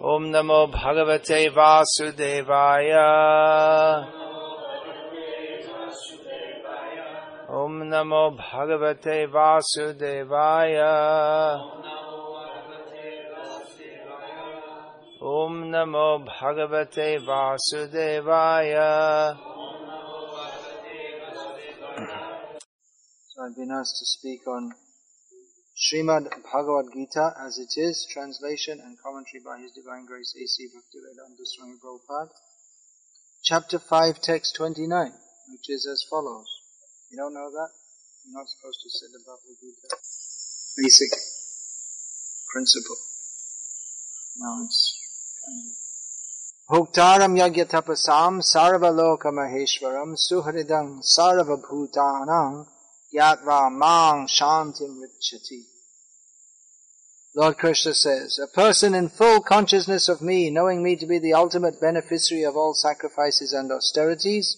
Om Namo Bhagavate Vasudevaya. Om Namo Bhagavate Vasudevaya. Om Namo Bhagavate Vasudevaya. So I've been asked to speak on Srimad Bhagavad-gita as it is, translation and commentary by His Divine Grace A.C. Bhakti-Vedanta Swami Prabhupada. Chapter 5, text 29, which is as follows. You don't know that? You're not supposed to say the Bhagavad-gita. Basic principle. No, it's kind of... Bhoktaram yagyatapasam sarvaloka maheshwaram suhridang sarvabhutanam yatva mang shantim richati. Lord Krishna says, a person in full consciousness of me, knowing me to be the ultimate beneficiary of all sacrifices and austerities,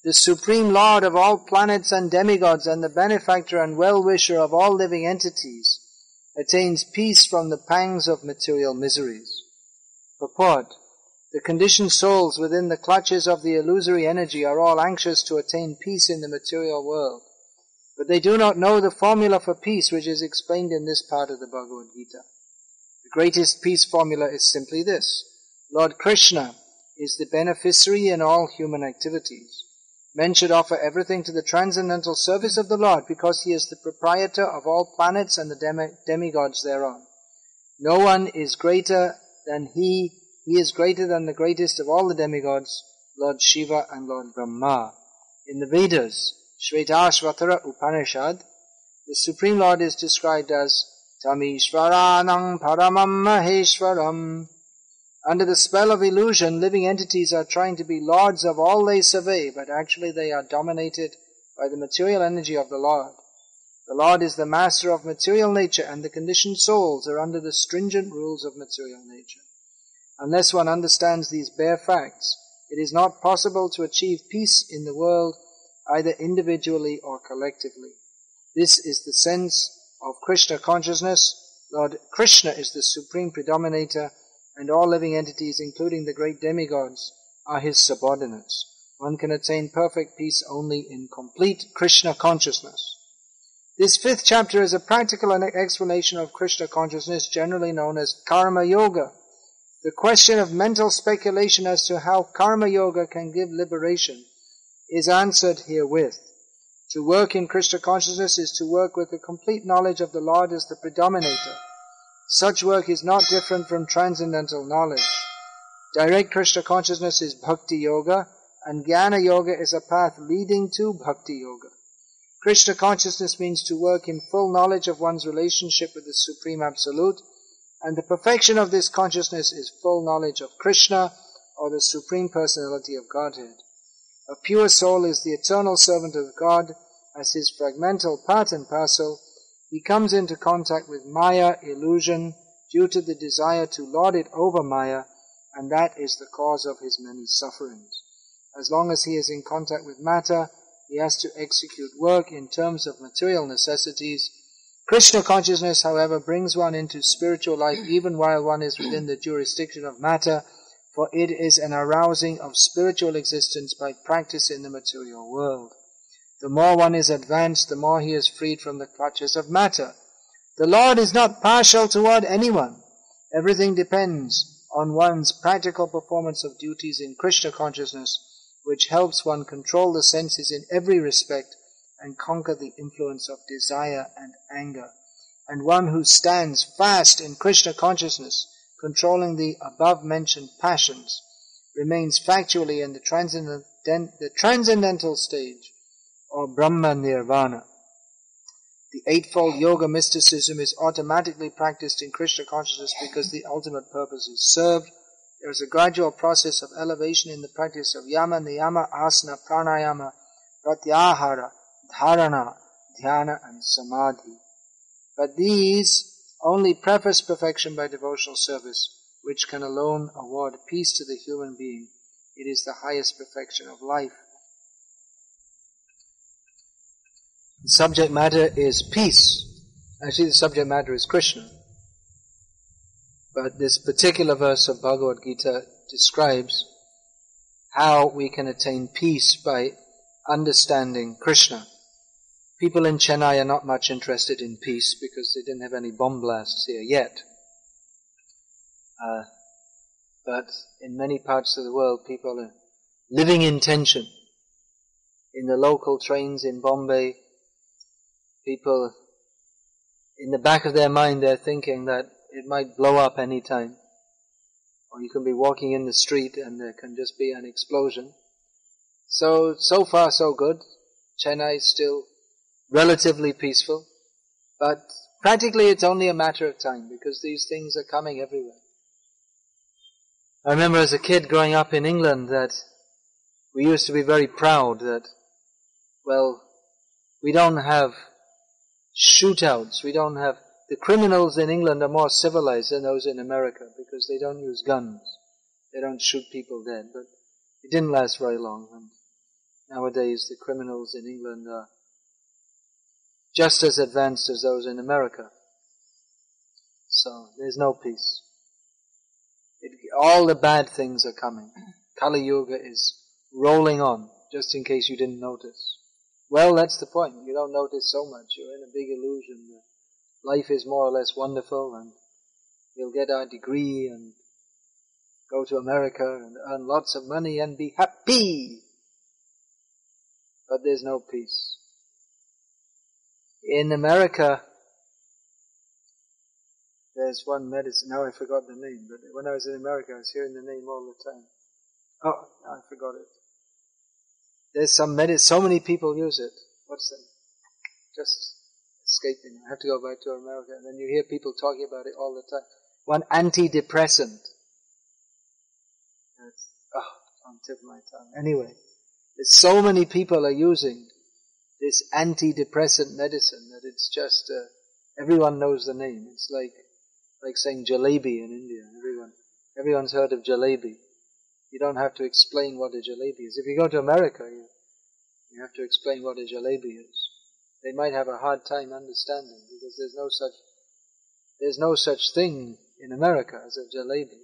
the supreme lord of all planets and demigods and the benefactor and well-wisher of all living entities, attains peace from the pangs of material miseries. Purport. The conditioned souls within the clutches of the illusory energy are all anxious to attain peace in the material world. But they do not know the formula for peace which is explained in this part of the Bhagavad-gita. The greatest peace formula is simply this. Lord Krishna is the beneficiary in all human activities. Men should offer everything to the transcendental service of the Lord because He is the proprietor of all planets and the demigods thereon. No one is greater than He. He is greater than the greatest of all the demigods, Lord Shiva and Lord Brahma. In the Vedas, Shvetashvatara Upanishad, the Supreme Lord is described as Tamishvaranam Paramam Maheshwaram. Under the spell of illusion, living entities are trying to be lords of all they survey, but actually they are dominated by the material energy of the Lord. The Lord is the master of material nature, and the conditioned souls are under the stringent rules of material nature. Unless one understands these bare facts, it is not possible to achieve peace in the world, either individually or collectively. This is the sense of Krishna consciousness. Lord Krishna is the supreme predominator, and all living entities, including the great demigods, are His subordinates. One can attain perfect peace only in complete Krishna consciousness. This 5th chapter is a practical explanation of Krishna consciousness, generally known as Karma Yoga. The question of mental speculation as to how Karma Yoga can give liberation is answered herewith. To work in Krishna consciousness is to work with a complete knowledge of the Lord as the predominator. Such work is not different from transcendental knowledge. Direct Krishna consciousness is Bhakti Yoga, and Jnana Yoga is a path leading to Bhakti Yoga. Krishna consciousness means to work in full knowledge of one's relationship with the Supreme Absolute, and the perfection of this consciousness is full knowledge of Krishna, or the Supreme Personality of Godhead. A pure soul is the eternal servant of God. As his fragmental part and parcel, he comes into contact with Maya, illusion, due to the desire to lord it over Maya, and that is the cause of his many sufferings. As long as he is in contact with matter, he has to execute work in terms of material necessities. Krishna consciousness, however, brings one into spiritual life even while one is within the jurisdiction of matter, for it is an arousing of spiritual existence by practice in the material world. The more one is advanced, the more he is freed from the clutches of matter. The Lord is not partial toward anyone. Everything depends on one's practical performance of duties in Krishna consciousness, which helps one control the senses in every respect and conquer the influence of desire and anger. And one who stands fast in Krishna consciousness, controlling the above-mentioned passions, remains factually in the transcendental stage, or Brahma Nirvana. The eightfold yoga mysticism is automatically practiced in Krishna consciousness because the ultimate purpose is served. There is a gradual process of elevation in the practice of yama, niyama, asana, pranayama, pratyahara, dharana, dhyana, and samadhi. But these only preface perfection by devotional service, which can alone award peace to the human being. It is the highest perfection of life. The subject matter is peace. Actually, the subject matter is Krishna. But this particular verse of Bhagavad-gita describes how we can attain peace by understanding Krishna. People in Chennai are not much interested in peace because they didn't have any bomb blasts here yet. But in many parts of the world, people are living in tension. In the local trains in Bombay, people, in the back of their mind, they're thinking that it might blow up any time. Or you can be walking in the street and there can just be an explosion. So far so good. Chennai is still relatively peaceful. But practically it's only a matter of time because these things are coming everywhere. I remember as a kid growing up in England that we used to be very proud that, well, we don't have shootouts, the criminals in England are more civilized than those in America because they don't use guns. They don't shoot people dead, but it didn't last very long. And nowadays the criminals in England are just as advanced as those in America. So there's no peace. All the bad things are coming. Kali Yuga is rolling on, just in case you didn't notice. Well, that's the point. You don't notice so much. You're in a big illusion that life is more or less wonderful and we'll get our degree and go to America and earn lots of money and be happy. But there's no peace. In America, there's one medicine, now I forgot the name, but when I was in America I was hearing the name all the time. Oh, I forgot it. There's some medicine, so many people use it. What's that? Just escaping. I have to go back to America and then you hear people talking about it all the time. One antidepressant. It's on the tip of my tongue. Anyway, there's so many people are using this antidepressant medicine that it's just, everyone knows the name. It's like saying jalebi in India. Everyone's heard of jalebi. You don't have to explain what a jalebi is. If you go to America, you have to explain what a jalebi is. They might have a hard time understanding because there's no such thing in America as a jalebi.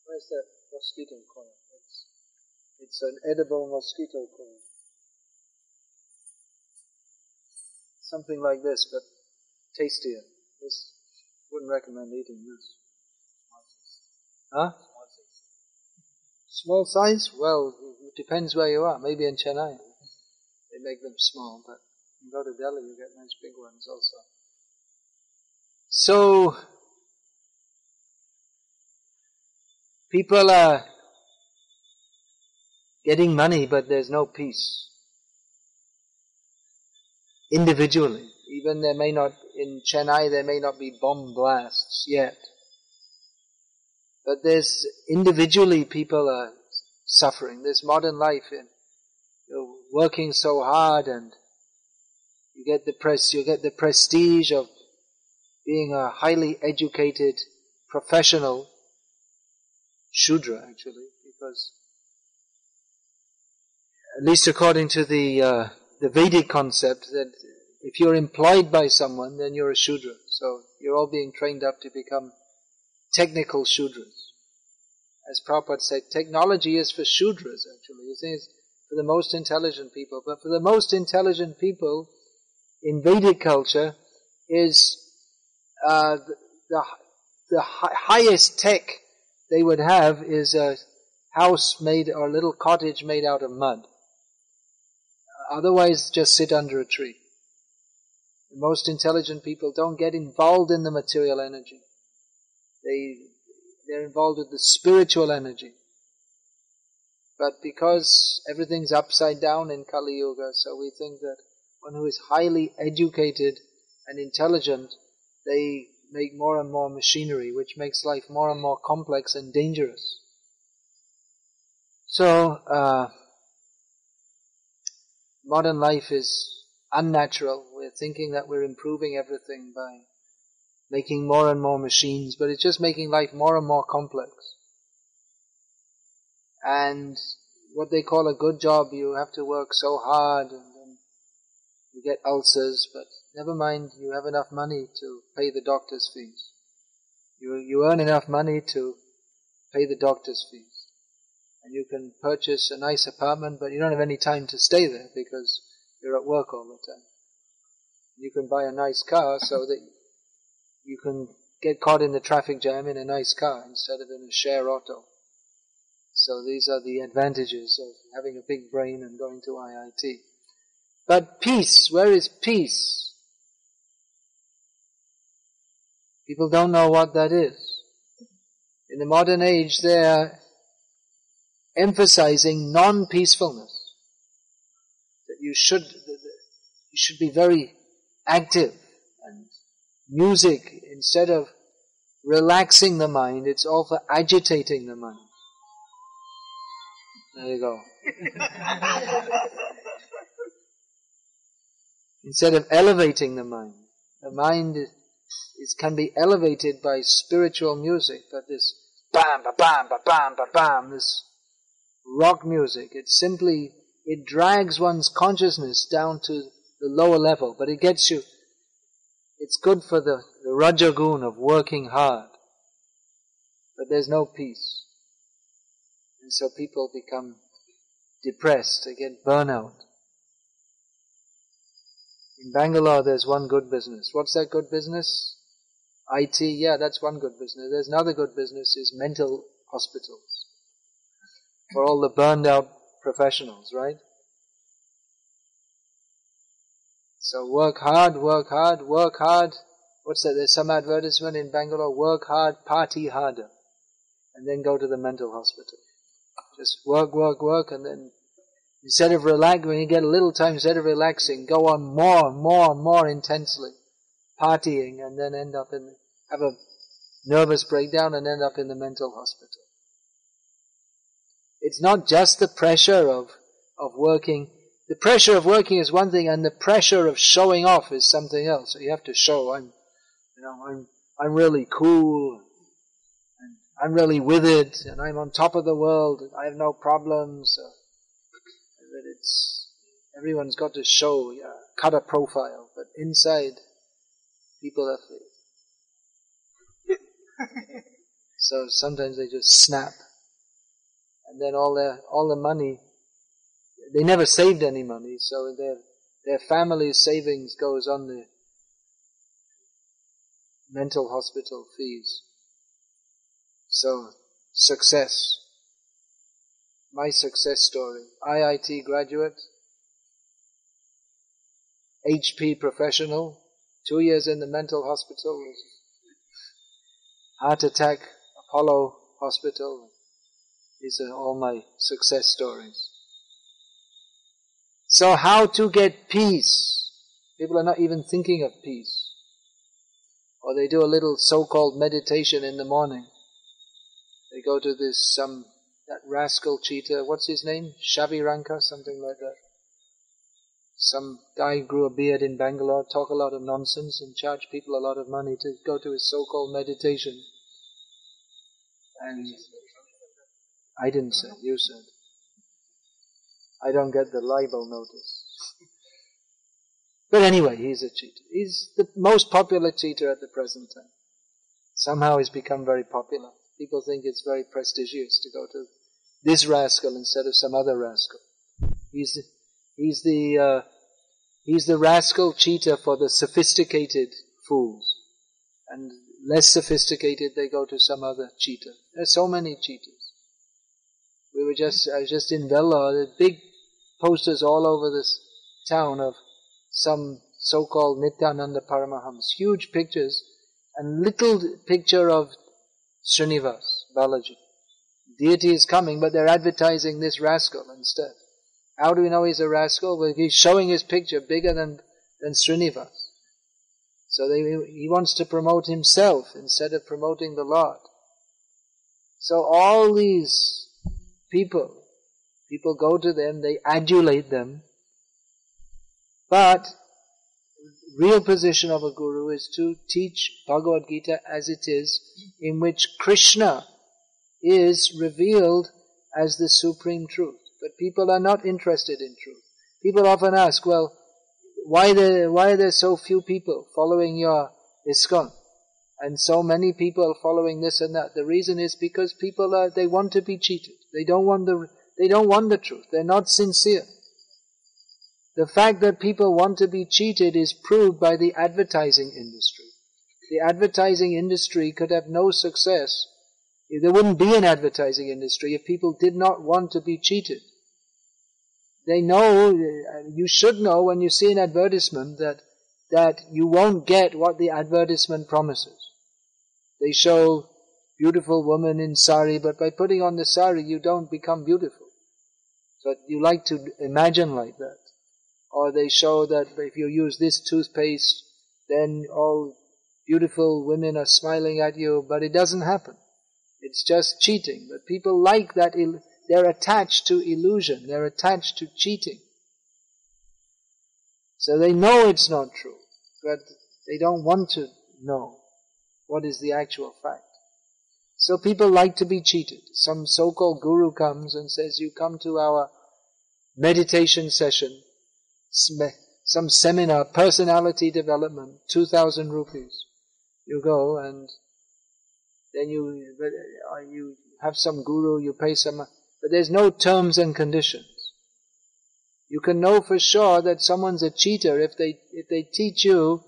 Where's that mosquito coil? It's an edible mosquito coil. Something like this, but tastier. This wouldn't recommend eating this. Huh? Small size? Well, it depends where you are. Maybe in Chennai they make them small, but you go to Delhi you get nice big ones also. So, people are getting money, but there's no peace. Individually. Even in Chennai there may not be bomb blasts yet. But individually people are suffering. This modern life, you're working so hard and you get the prestige of being a highly educated professional, Shudra actually, because at least according to the Vedic concept that if you're employed by someone, then you're a Shudra. So you're all being trained up to become technical Shudras. As Prabhupada said, technology is for Shudras actually. You see, it's for the most intelligent people. But for the most intelligent people in Vedic culture is the highest tech they would have is a house made or a little cottage made out of mud. Otherwise, just sit under a tree. The most intelligent people don't get involved in the material energy. They're involved with the spiritual energy. But because everything's upside down in Kali Yuga, so we think that one who is highly educated and intelligent, they make more and more machinery, which makes life more and more complex and dangerous. So, modern life is unnatural. We're thinking that we're improving everything by making more and more machines, but it's just making life more and more complex. And what they call a good job, you have to work so hard and then you get ulcers, but never mind, you have enough money to pay the doctor's fees. You earn enough money to pay the doctor's fees. And you can purchase a nice apartment, but you don't have any time to stay there because you're at work all the time. You can buy a nice car so that you can get caught in the traffic jam in a nice car instead of in a share auto. So these are the advantages of having a big brain and going to IIT. But peace, where is peace? People don't know what that is. In the modern age, they're emphasizing non-peacefulness. That you should be very active, and music, instead of relaxing the mind, it's all for agitating the mind. There you go. Instead of elevating the mind can be elevated by spiritual music, but this bam, ba bam, ba bam, ba bam, this rock music, it drags one's consciousness down to the lower level, but it's good for the rajagun of working hard, but there's no peace. And so people become depressed, they get burnout. In Bangalore there's one good business. What's that good business? IT, yeah, that's one good business. There's another good business is mental hospitals. For all the burned out professionals, right? So work hard, work hard, work hard. What's that? There's some advertisement in Bangalore, work hard, party harder. And then go to the mental hospital. Just work, work, work, and then instead of relaxing, when you get a little time, instead of relaxing, go on more intensely, partying, and then have a nervous breakdown and end up in the mental hospital. It's not just the pressure of working. The pressure of working is one thing, and the pressure of showing off is something else. So you have to show, I'm really cool, and I'm really with it, and I'm on top of the world, I have no problems. Everyone's got to show, cut a profile, but inside, people are fake. So sometimes they just snap. And then all the money, they never saved any money, so their family's savings goes on the mental hospital fees. So, success. My success story. IIT graduate, HP professional, 2 years in the mental hospital, heart attack, Apollo hospital. These are all my success stories. So how to get peace? People are not even thinking of peace. Or they do a little so-called meditation in the morning. They go to that rascal cheater, what's his name? Shaviranka, something like that. Some guy grew a beard in Bangalore, talk a lot of nonsense and charge people a lot of money to go to his so-called meditation. And I didn't say, you said. I don't get the libel notice. But anyway, he's a cheater. He's the most popular cheater at the present time. Somehow he's become very popular. People think it's very prestigious to go to this rascal instead of some other rascal. He's the rascal cheater for the sophisticated fools. And less sophisticated, they go to some other cheater. There's so many cheaters. I was just in Vellore, there's big posters all over this town of some so-called Nityananda Paramahams, huge pictures, and little picture of Srinivas, Balaji. Deity is coming, but they're advertising this rascal instead. How do we know he's a rascal? Well, he's showing his picture bigger than Srinivas. So he wants to promote himself instead of promoting the Lord. So all these people go to them, they adulate them, but real position of a guru is to teach Bhagavad-gita as it is, in which Krishna is revealed as the supreme truth. But people are not interested in truth. People often ask, well, why are there so few people following your ISKCON? And so many people are following this and that. The reason is because people they want to be cheated. They don't want the truth. They're not sincere. The fact that people want to be cheated is proved by the advertising industry. The advertising industry could have no success. There wouldn't be an advertising industry if people did not want to be cheated. They know, you should know when you see an advertisement that you won't get what the advertisement promises. They show beautiful woman in sari, but by putting on the sari you don't become beautiful. So you like to imagine like that. Or they show that if you use this toothpaste, then all beautiful women are smiling at you, but it doesn't happen. It's just cheating. But people like that, they're attached to illusion, they're attached to cheating. So they know it's not true, but they don't want to know what is the actual fact. So people like to be cheated. Some so-called guru comes and says, you come to our meditation session, some seminar, personality development, 2,000 rupees. You go and then you have some guru, you pay some, but there's no terms and conditions. You can know for sure that someone's a cheater if they teach you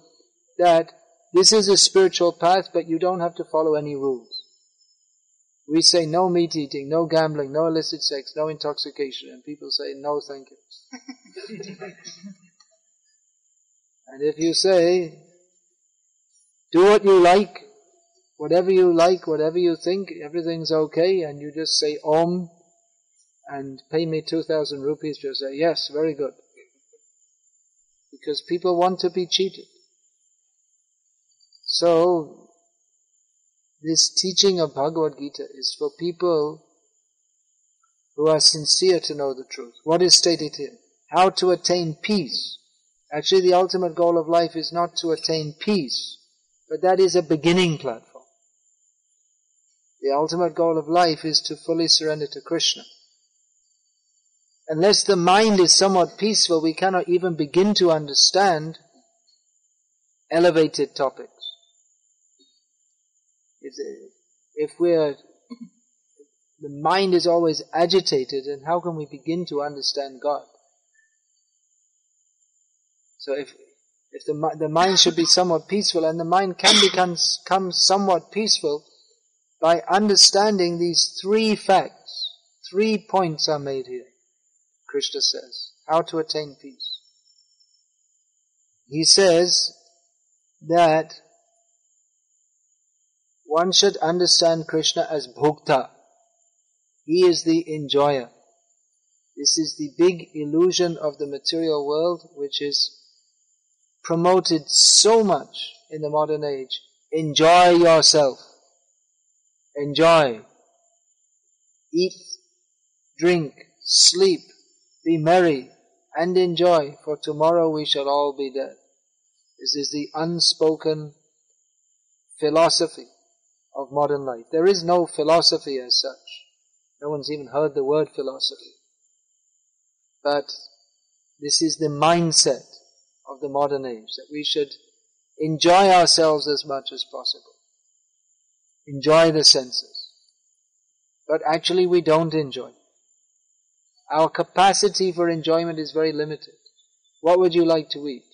that this is a spiritual path, but you don't have to follow any rules. We say no meat eating, no gambling, no illicit sex, no intoxication, and people say no thank you. And if you say, do what you like, whatever you think, everything's okay, and you just say Om, and pay me 2,000 rupees, you'll say, yes, very good. Because people want to be cheated. So, this teaching of Bhagavad-gita is for people who are sincere to know the truth. What is stated here? How to attain peace. Actually, the ultimate goal of life is not to attain peace, but that is a beginning platform. The ultimate goal of life is to fully surrender to Krishna. Unless the mind is somewhat peaceful, we cannot even begin to understand elevated topics. If the mind is always agitated, then how can we begin to understand God? So if the mind should be somewhat peaceful, and the mind can become somewhat peaceful by understanding these three facts. 3 points are made here. Krishna says, how to attain peace. He says that one should understand Krishna as Bhokta. He is the enjoyer. This is the big illusion of the material world, which is promoted so much in the modern age. Enjoy yourself. Enjoy. Eat, drink, sleep, be merry, and enjoy, for tomorrow we shall all be dead. This is the unspoken philosophy of modern life. There is no philosophy as such. No one's even heard the word philosophy. But this is the mindset of the modern age, that we should enjoy ourselves as much as possible. Enjoy the senses. But actually we don't enjoy. Our capacity for enjoyment is very limited. What would you like to eat?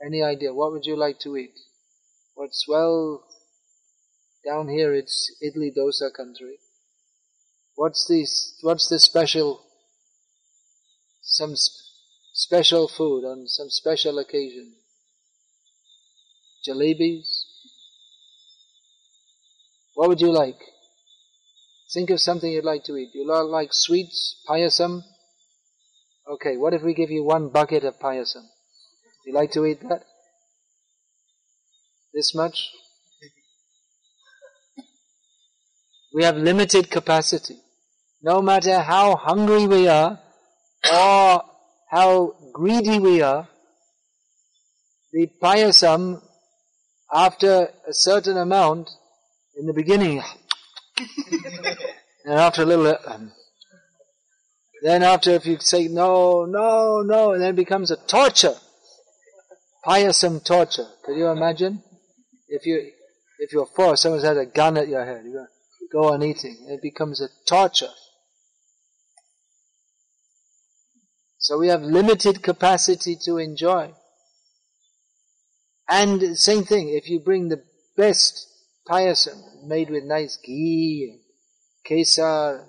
Any idea? What would you like to eat? Down here it's idli dosa country. What's the special, some special food on some special occasion? Jalebis? What would you like? Think of something you'd like to eat. You like sweets, payasam? Okay, what if we give you 1 bucket of payasam? Would you like to eat that? This much? We have limited capacity. No matter how hungry we are, or how greedy we are, the payasam, after a certain amount, in the beginning, and after a little, then after if you say no, and then it becomes a torture. Payasam torture. Could you imagine? If you're forced, someone's had a gun at your head, you go on eating. It becomes a torture. So we have limited capacity to enjoy. And same thing, if you bring the best payasam, made with nice ghee, and kesar,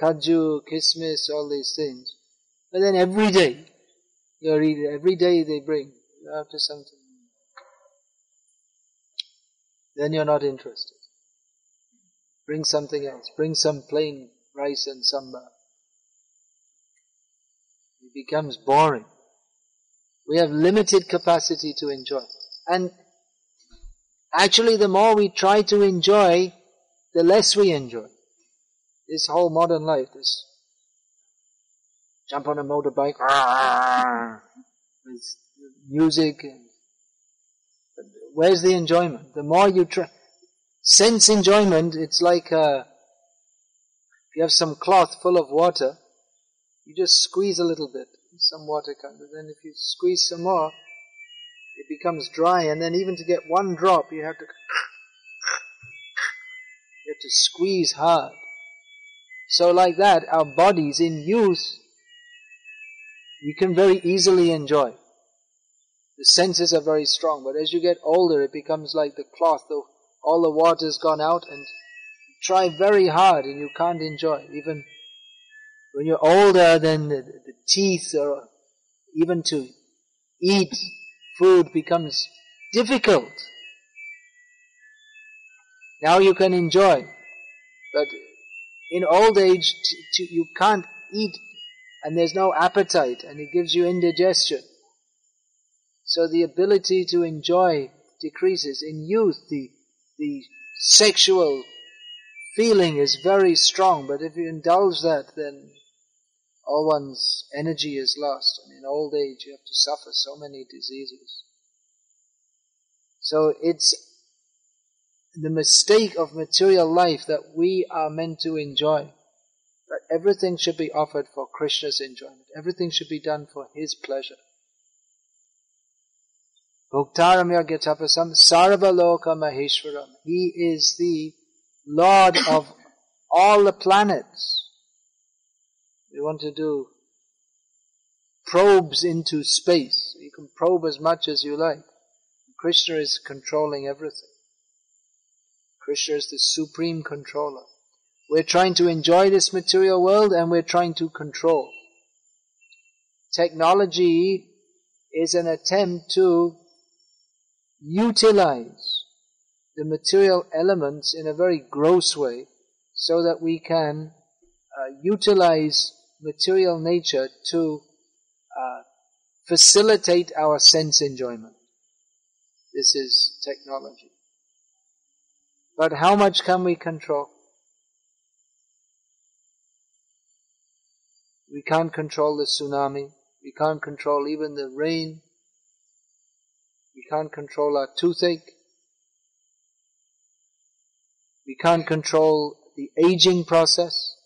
kaju, kismis, all these things, but then every day, you're eating, every day they bring, after something, then you're not interested. Bring something else, bring some plain rice and sambar. It becomes boring. We have limited capacity to enjoy. And actually the more we try to enjoy, the less we enjoy. This whole modern life, this jump on a motorbike, with music, and where's the enjoyment? The more you try, sense enjoyment, it's like if you have some cloth full of water, you just squeeze a little bit, some water comes, and then if you squeeze some more, it becomes dry, and then even to get one drop, you have to squeeze hard. So like that, our bodies in youth, we can very easily enjoy. The senses are very strong, but as you get older, it becomes like the cloth, all the water's gone out, and you try very hard and you can't enjoy. Even when you're older, then the teeth, or even to eat food becomes difficult. Now you can enjoy, but in old age, you can't eat, and there's no appetite, and it gives you indigestion. So the ability to enjoy decreases. In youth, the sexual feeling is very strong, but if you indulge that, then all one's energy is lost. And in old age, you have to suffer so many diseases. So it's the mistake of material life that we are meant to enjoy. That everything should be offered for Krishna's enjoyment. Everything should be done for His pleasure. Bhuktaram yagyatapasam sarvaloka maheshwaram. He is the Lord of all the planets. We want to do probes into space. You can probe as much as you like. Krishna is controlling everything. Krishna is the supreme controller. We're trying to enjoy this material world, and we're trying to control. Technology is an attempt to utilize the material elements in a very gross way, so that we can utilize material nature to facilitate our sense enjoyment. This is technology. But how much can we control? We can't control the tsunami. We can't control even the rain. We can't control our toothache. We can't control the aging process.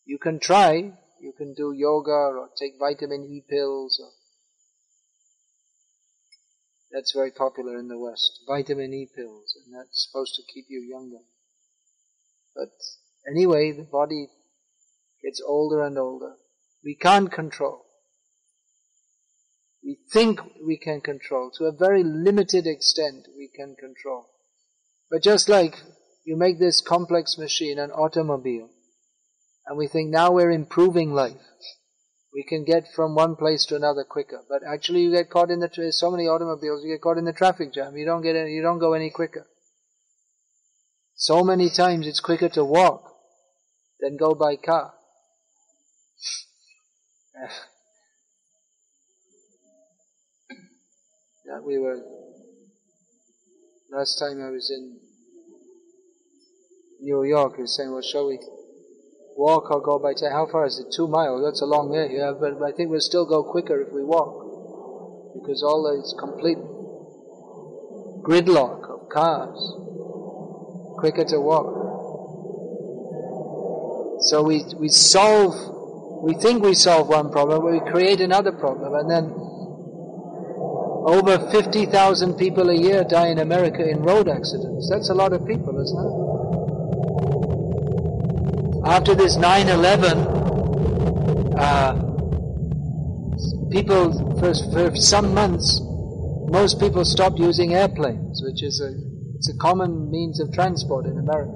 You can try. You can do yoga or take vitamin E pills. That's very popular in the West. Vitamin E pills. And that's supposed to keep you younger. But anyway, the body gets older and older. We can't control. We think we can control. To a very limited extent we can control. But just like you make this complex machine, an automobile, and we think now we're improving life. We can get from one place to another quicker. But actually you get caught in so many automobiles, you get caught in the traffic jam. You don't go any quicker. So many times it's quicker to walk than go by car. Last time I was in New York, he was saying, well, shall we walk or go by taxi? How far is it? 2 miles. That's a long way. Yeah, but I think we'll still go quicker if we walk. Because all this complete gridlock of cars. Quicker to walk. So we think we solve one problem, but we create another problem, and then Over 50,000 people a year die in America in road accidents. That's a lot of people, isn't it? After this 9/11, people, for some months, most people stopped using airplanes, which is it's a common means of transport in America.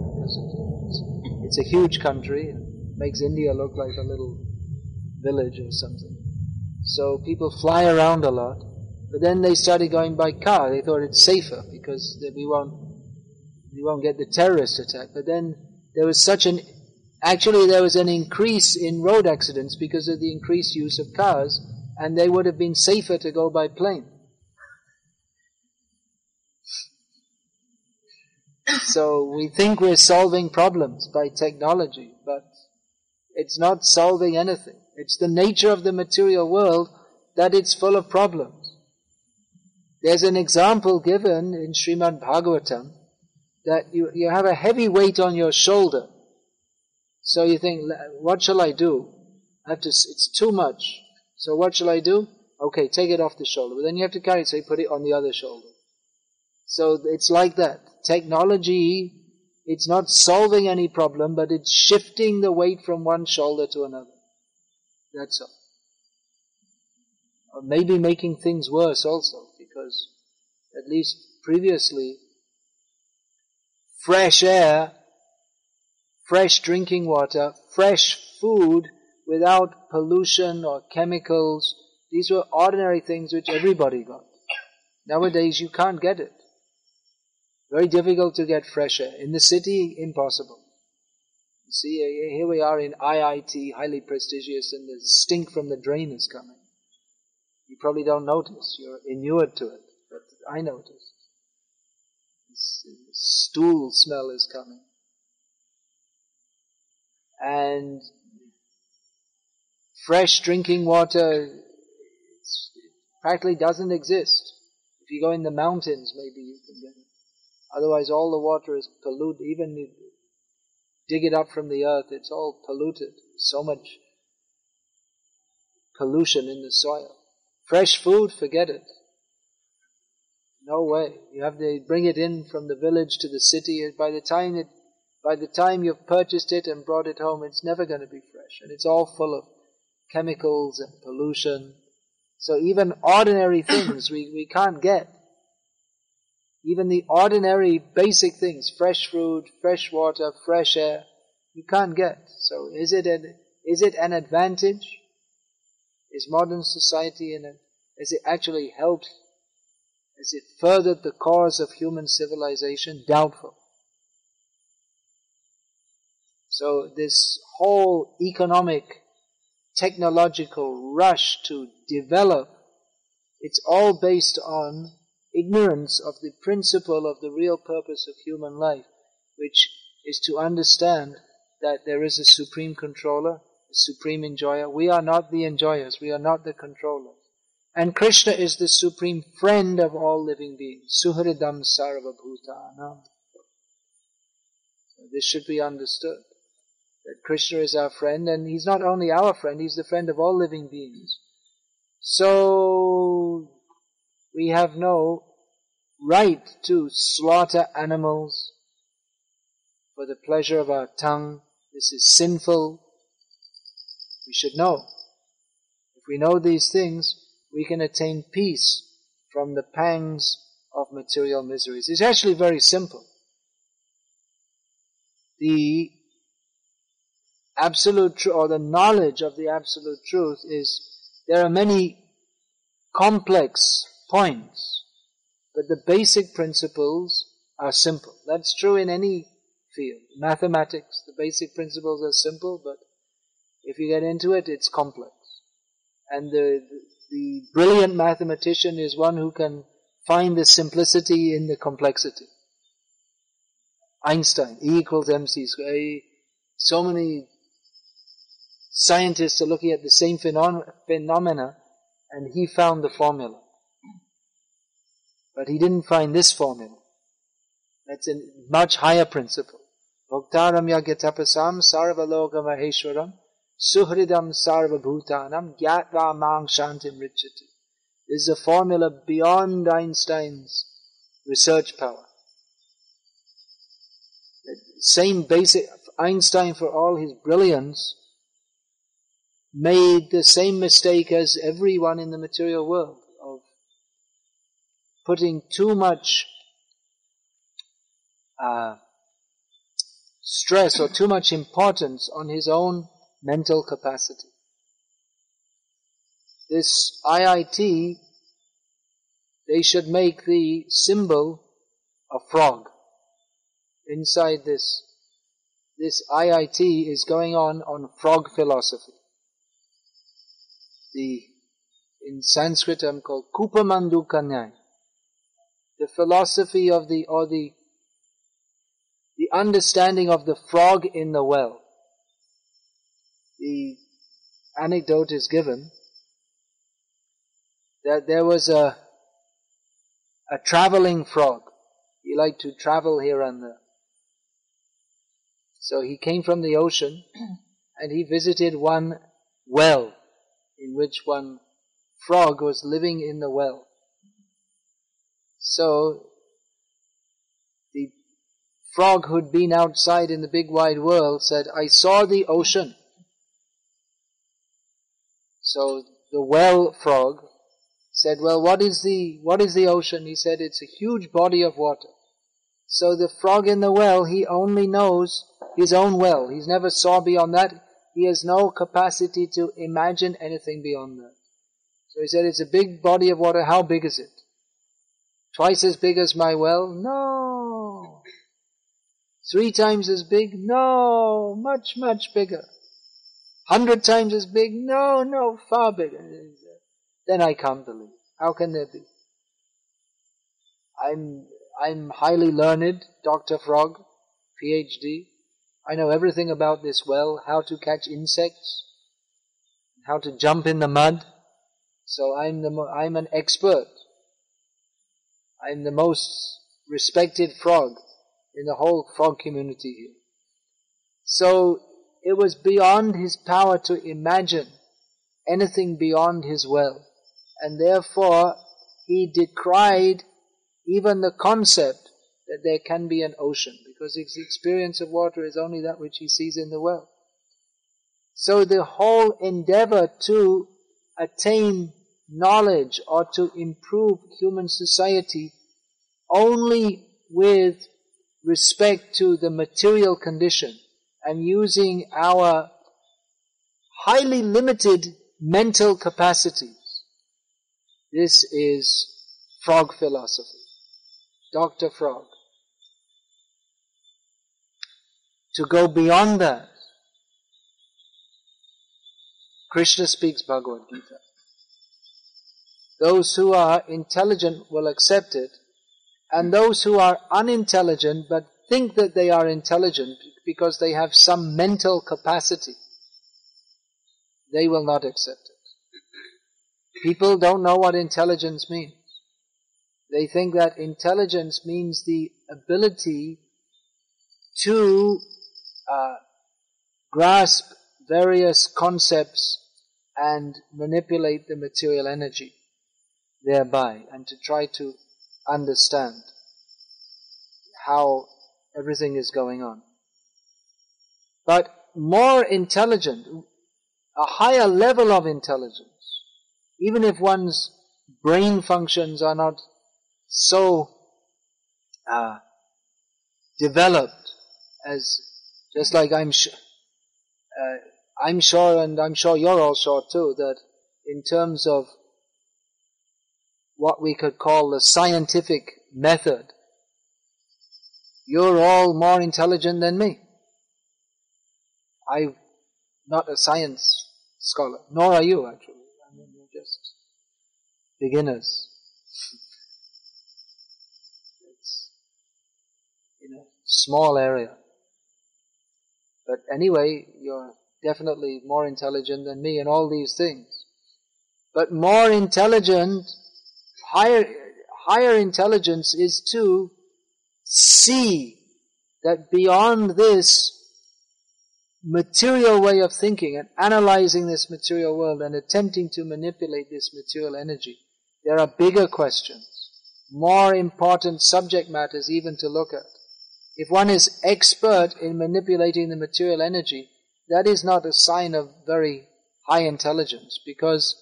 It's a huge country, and makes India look like a little village or something. So people fly around a lot, but then they started going by car. They thought it's safer because we won't get the terrorist attack. But then there was an increase in road accidents because of the increased use of cars, and they would have been safer to go by plane. So we think we're solving problems by technology, but it's not solving anything. It's the nature of the material world that it's full of problems. There's an example given in Srimad Bhagavatam that you have a heavy weight on your shoulder. So you think, what shall I do? It's too much. So what shall I do? Okay, take it off the shoulder. But then you have to carry it, so you put it on the other shoulder. So it's like that. Technology, it's not solving any problem, but it's shifting the weight from one shoulder to another. That's all. Or maybe making things worse also, because at least previously, fresh air, fresh drinking water, fresh food without pollution or chemicals, these were ordinary things which everybody got. Nowadays you can't get it. Very difficult to get fresh air. In the city, impossible. You see, here we are in IIT, highly prestigious, and the stink from the drain is coming. You probably don't notice. You're inured to it. But I notice. This stool smell is coming. And fresh drinking water it practically doesn't exist. If you go in the mountains, maybe you can get it. Otherwise all the water is polluted. Even you dig it up from the earth, it's all polluted. So much pollution in the soil. Fresh food, forget it. No way. You have to bring it in from the village to the city. By the time you've purchased it and brought it home, it's never going to be fresh. And it's all full of chemicals and pollution. So even ordinary things we can't get. Even the ordinary basic things, fresh food, fresh water, fresh air, you can't get. So is it an advantage? Is modern society has it actually helped? Has it furthered the cause of human civilization? Doubtful. So this whole economic, technological rush to develop, it's all based on ignorance of the principle of the real purpose of human life, which is to understand that there is a supreme controller, a supreme enjoyer. We are not the enjoyers, we are not the controllers. And Krishna is the supreme friend of all living beings. Suhridam sarva bhutanam. So this should be understood. That Krishna is our friend, and He's not only our friend, He's the friend of all living beings. So we have no right to slaughter animals for the pleasure of our tongue. This is sinful. We should know. If we know these things, we can attain peace from the pangs of material miseries. It's actually very simple. The absolute truth, or the knowledge of the absolute truth, is there are many complex points, but the basic principles are simple. That's true in any field. Mathematics, the basic principles are simple, but if you get into it, it's complex. And the brilliant mathematician is one who can find the simplicity in the complexity. Einstein, E equals mc squared. So many scientists are looking at the same phenomena, and he found the formula. But he didn't find this formula. That's a much higher principle. Bhaktaram yagyatapasam sarvaloka maheshwaram suhridam sarva bhutanam gyatva mang shantim richati. This is a formula beyond Einstein's research power. The same basic, Einstein, for all his brilliance, made the same mistake as everyone in the material world of putting too much stress or too much importance on his own mental capacity. This IIT, they should make the symbol a frog. Inside this IIT is going on frog philosophy. In Sanskrit called Kupamandu Kanyai. The philosophy of the understanding of the frog in the well. The anecdote is given that there was a traveling frog. He liked to travel here and there. So he came from the ocean and he visited one well in which one frog was living in the well. So the frog who'd been outside in the big wide world said, "I saw the ocean." So the well frog said, "Well, what is the ocean?" He said, "It's a huge body of water." So the frog in the well, he only knows his own well. He's never saw beyond that. He has no capacity to imagine anything beyond that. So he said, "It's a big body of water. How big is it? Twice as big as my well?" "No." "3 times as big?" "No, much, much bigger." 100 times as big? No, far bigger. Then I can't believe. How can there be? I'm highly learned, Dr. Frog, PhD. I know everything about this well, how to catch insects, how to jump in the mud. So I'm an expert. I'm the most respected frog in the whole frog community here. So it was beyond his power to imagine anything beyond his well. And therefore, he decried even the concept that there can be an ocean, because his experience of water is only that which he sees in the well. So the whole endeavor to attain knowledge or to improve human society only with respect to the material condition and using our highly limited mental capacities. This is frog philosophy. Dr. Frog. To go beyond that, Krishna speaks Bhagavad-gita. Those who are intelligent will accept it, and those who are unintelligent but think that they are intelligent because they have some mental capacity, they will not accept it. People don't know what intelligence means. They think that intelligence means the ability to grasp various concepts and manipulate the material energy thereby, and to try to understand how everything is going on. But more intelligent, a higher level of intelligence, even if one's brain functions are not so developed as, just like I'm sure, and I'm sure you're all sure too, that in terms of what we could call the scientific method, you're all more intelligent than me. I'm not a science scholar, nor are you actually. I mean, you're just beginners. It's in a small area. But anyway, you're definitely more intelligent than me in all these things. But more intelligent, higher intelligence is to see that beyond this material way of thinking and analyzing this material world and attempting to manipulate this material energy, There are bigger questions, more important subject matters even to look at. If one is expert in manipulating the material energy, that is not a sign of very high intelligence, because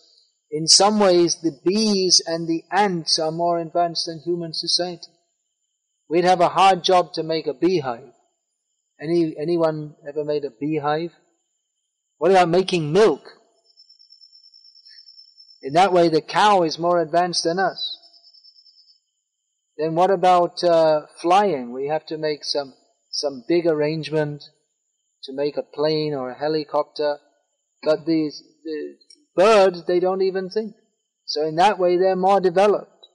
in some ways the bees and the ants are more advanced than human society. We'd have a hard job to make a beehive. Anyone ever made a beehive? What about making milk? In that way the cow is more advanced than us. Then what about flying? We have to make some big arrangement to make a plane or a helicopter. But the birds, they don't even think. So in that way they're more developed.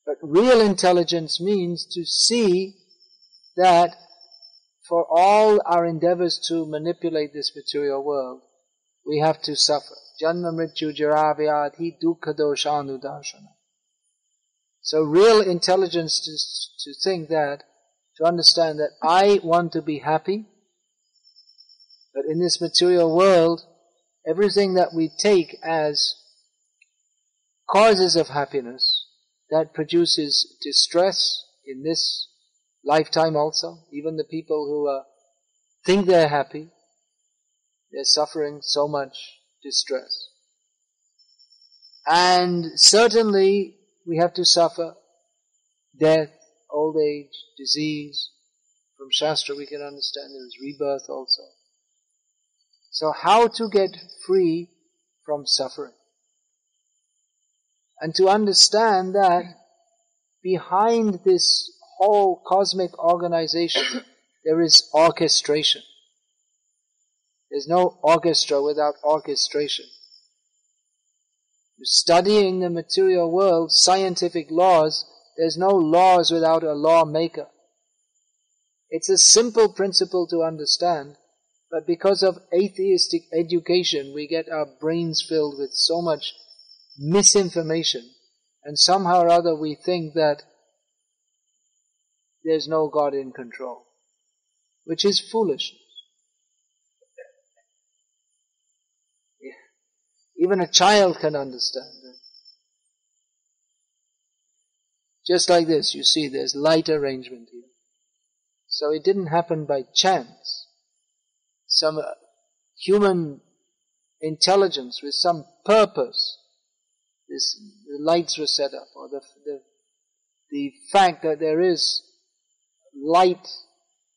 But real intelligence means to see that for all our endeavors to manipulate this material world, we have to suffer. Janma mrityu jara vyadhi dukkha doshanu darshana. So real intelligence to think that, to understand that I want to be happy, but in this material world, everything that we take as causes of happiness, that produces distress in this lifetime also. Even the people who think they're happy, they're suffering so much distress. And certainly we have to suffer death, old age, disease. From Shastra we can understand there is rebirth also. So how to get free from suffering? And to understand that behind this whole cosmic organization there is orchestration. There's no orchestra without orchestration. Studying the material world, scientific laws, there's no laws without a lawmaker. It's a simple principle to understand, but because of atheistic education, we get our brains filled with so much misinformation, and somehow or other we think that there's no God in control, which is foolishness. Even a child can understand it. Just like this, you see, there's light arrangement here. So it didn't happen by chance. Some human intelligence with some purpose, the lights were set up, or the fact that there is light,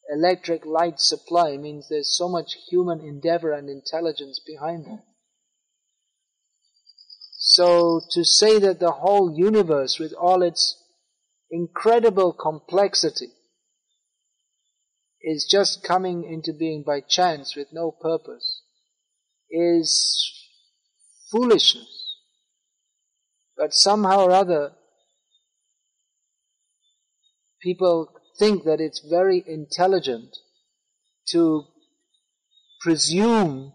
electric light supply means there's so much human endeavor and intelligence behind that. So to say that the whole universe with all its incredible complexity is just coming into being by chance with no purpose is foolishness. But somehow or other people think that it's very intelligent to presume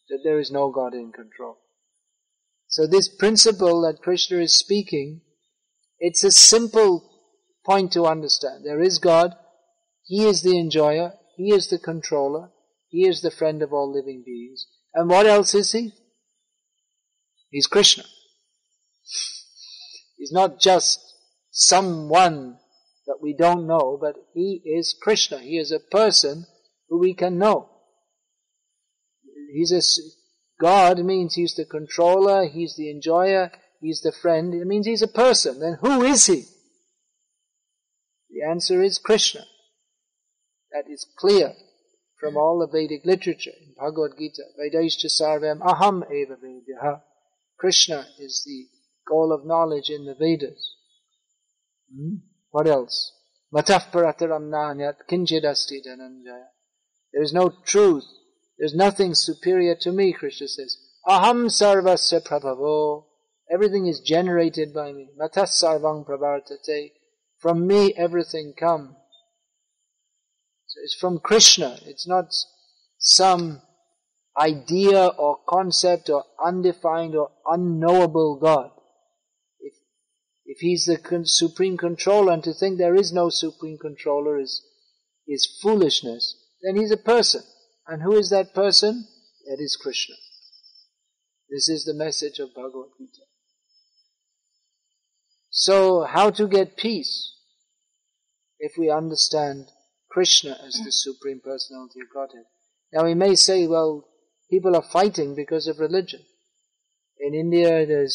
that there is no God in control. So this principle that Krishna is speaking, it's a simple point to understand. There is God, He is the enjoyer, He is the controller, He is the friend of all living beings. And what else is He? He's Krishna. He's not just someone that we don't know, but He is Krishna. He is a person who we can know. God means He's the controller, He's the enjoyer, He's the friend. It means He's a person. Then who is He? The answer is Krishna. That is clear from all the Vedic literature. In Bhagavad-gita, Vedaischa sarvam aham eva vedyaha. Krishna is the goal of knowledge in the Vedas. What else? Mataf parataram nanyat kinchidasti dhananjaya. There is no truth. There's nothing superior to me, Krishna says. Aham sarvasya prabhavo. Everything is generated by me. Matas sarvang pravartate. From me everything comes. So it's from Krishna. It's not some idea or concept or undefined or unknowable God. If He's the supreme controller, and to think there is no supreme controller is foolishness, then He's a person. And who is that person? That is Krishna. This is the message of Bhagavad-gita. So, how to get peace? If we understand Krishna as the Supreme Personality of Godhead. Now we may say, well, people are fighting because of religion. In India there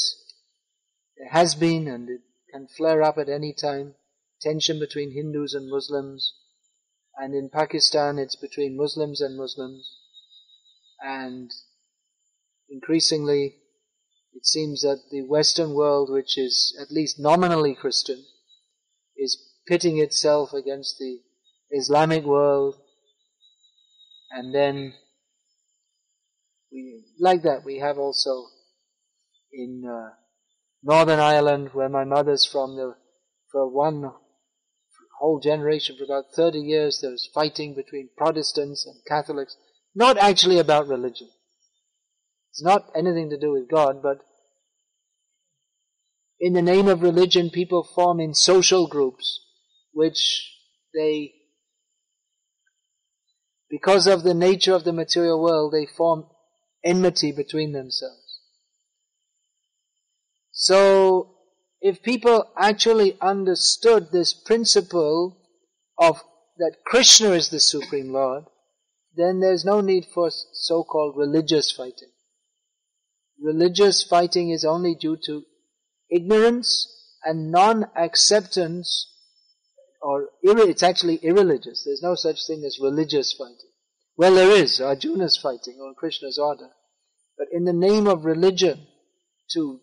has been, and it can flare up at any time, tension between Hindus and Muslims. And in Pakistan it's between Muslims and Muslims. And increasingly it seems that the Western world, which is at least nominally Christian, is pitting itself against the Islamic world. And then we have also in Northern Ireland, where my mother's from, for one whole generation, for about 30 years, there was fighting between Protestants and Catholics, not actually about religion. It's not anything to do with God, but in the name of religion, people form in social groups, which they, because of the nature of the material world, they form enmity between themselves. So, if people actually understood this principle of that Krishna is the Supreme Lord, then there's no need for so-called religious fighting. Religious fighting is only due to ignorance and non-acceptance, or it's actually irreligious. There's no such thing as religious fighting. Well, there is. Arjuna's fighting on Krishna's order. But in the name of religion, to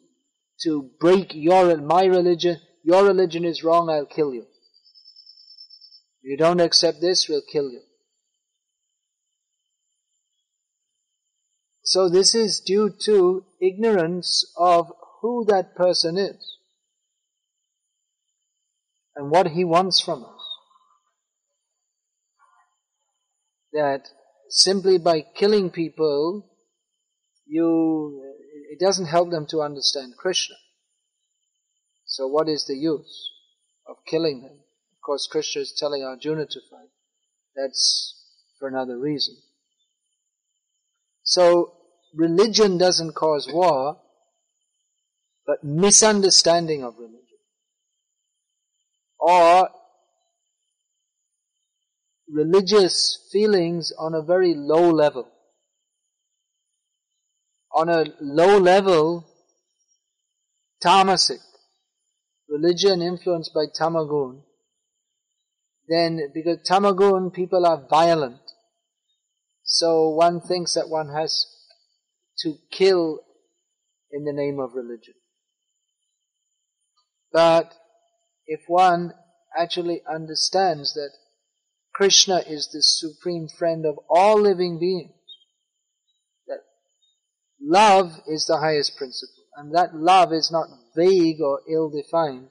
break my religion, your religion is wrong, I'll kill you. You don't accept this, we'll kill you. So this is due to ignorance of who that person is and what he wants from us. That simply by killing people, it doesn't help them to understand Krishna. So what is the use of killing them? Of course, Krishna is telling Arjuna to fight. That's for another reason. So, religion doesn't cause war, but misunderstanding of religion, or religious feelings on a very low level. On a low level, tamasic, religion influenced by tamagun, then because tamagun, people are violent, so one thinks that one has to kill in the name of religion. But if one actually understands that Krishna is the supreme friend of all living beings, that love is the highest principle, and that love is not vague or ill-defined.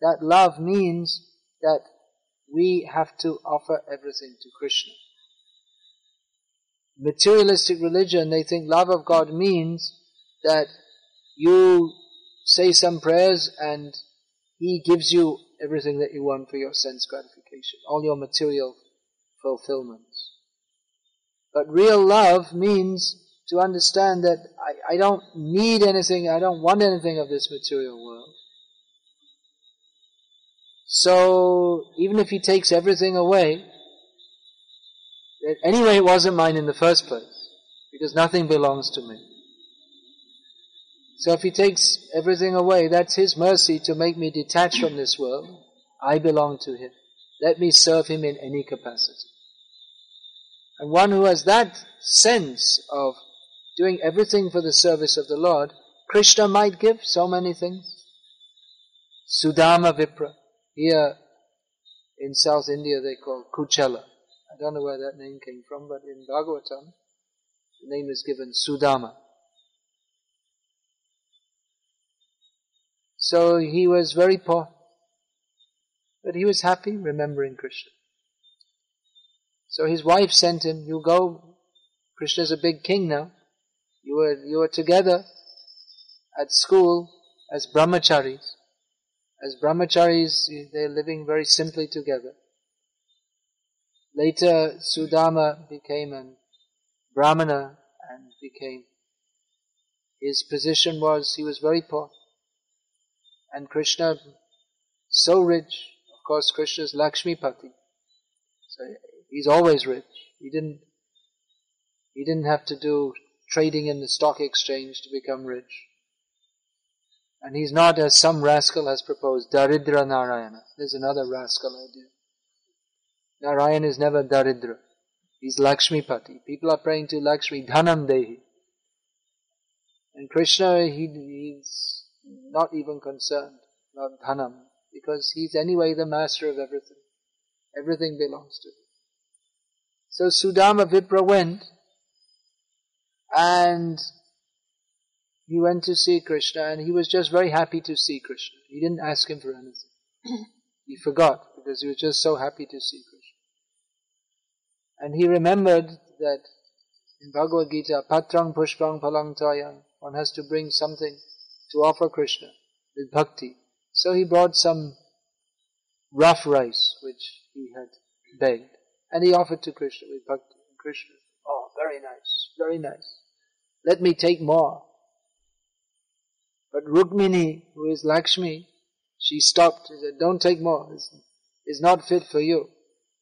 That love means that we have to offer everything to Krishna. Materialistic religion, they think love of God means that you say some prayers and He gives you everything that you want for your sense gratification, all your material fulfillments. But real love means to understand that I don't need anything, I don't want anything of this material world. So, even if He takes everything away, anyway it wasn't mine in the first place, because nothing belongs to me. So if He takes everything away, that's His mercy to make me detached from this world. I belong to Him. Let me serve Him in any capacity. And one who has that sense of doing everything for the service of the Lord, Krishna might give so many things. Sudama Vipra. Here in South India they call Kuchala. I don't know where that name came from, but in Bhagavatam, the name is given Sudama. So he was very poor, but he was happy remembering Krishna. So his wife sent him, you go, Krishna's a big king now. You were together at school as brahmacharis. As brahmacharis, they're living very simply together. Later, Sudama became a brahmana and became his position was, he was very poor. And Krishna, so rich, of course Krishna is Lakshmipati. So he's always rich. He didn't have to do trading in the stock exchange to become rich. And he's not, as some rascal has proposed, Daridra Narayana. There's another rascal idea. Narayan is never Daridra. He's Lakshmipati. People are praying to Lakshmi, Dhanam Dehi. And Krishna, he's not even concerned about Dhanam, because he's anyway the master of everything. Everything belongs to him. So Sudama Vipra went, and he went to see Krishna, and he was just very happy to see Krishna. He didn't ask him for anything. He forgot, because he was just so happy to see Krishna. And he remembered that in Bhagavad-gita, Patrang Pushpang Palang Tayang, one has to bring something to offer Krishna with bhakti. So he brought some rough rice, which he had begged, and he offered to Krishna with bhakti. And Krishna, oh, very nice, very nice. Let me take more. But Rukmini, who is Lakshmi, she stopped. She said, don't take more. It's not fit for you.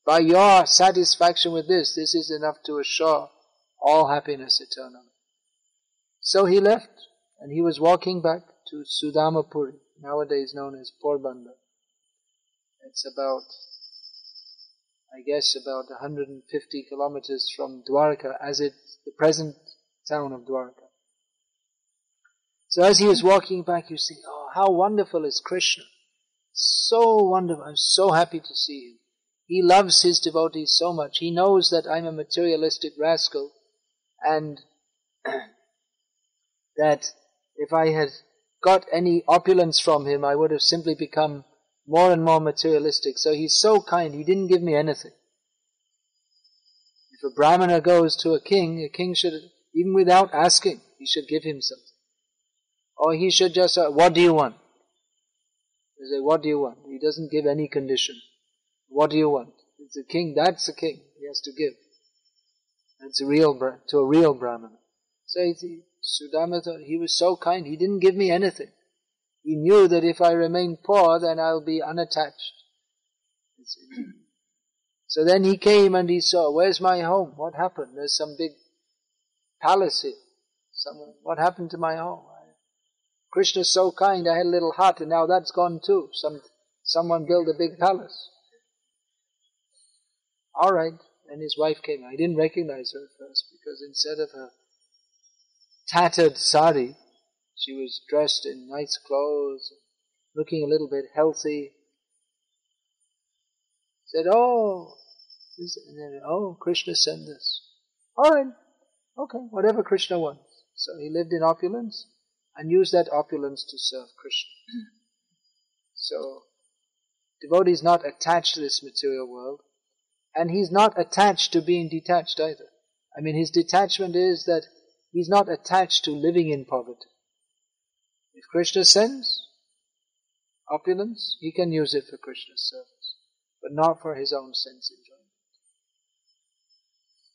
By your satisfaction with this is enough to assure all happiness eternally. So he left, and he was walking back to Sudamapuri, nowadays known as Porbandar. It's about 150 kilometers from Dwarka, as it's the present town of Dwarka. So as he was walking back, you see, oh, how wonderful is Krishna. So wonderful. I'm so happy to see him. He loves his devotees so much. He knows that I'm a materialistic rascal, and that if I had got any opulence from him, I would have simply become more and more materialistic. So he's so kind, he didn't give me anything. If a brahmana goes to a king should, even without asking, he should give him something. Or he should just say, what do you want? They say, what do you want? He doesn't give any condition. What do you want? It's a king, that's a king. He has to give. That's to a real brahmana. So Sudama thought, he was so kind, he didn't give me anything. He knew that if I remain poor, then I'll be unattached. So then he came and he saw, where's my home? What happened? There's some big palace here. What happened to my home? Krishna's so kind, I had a little hut, and now that's gone too. Someone built a big palace. All right. And his wife came. I didn't recognize her at first, because instead of her tattered sari, she was dressed in nice clothes, looking a little bit healthy. Said, oh, Krishna sent this. All right. Okay, whatever Krishna wants. So he lived in opulence and used that opulence to serve Krishna. So, devotee is not attached to this material world, and he's not attached to being detached either. I mean, his detachment is that he's not attached to living in poverty. If Krishna sends opulence, he can use it for Krishna's service, but not for his own sense enjoyment.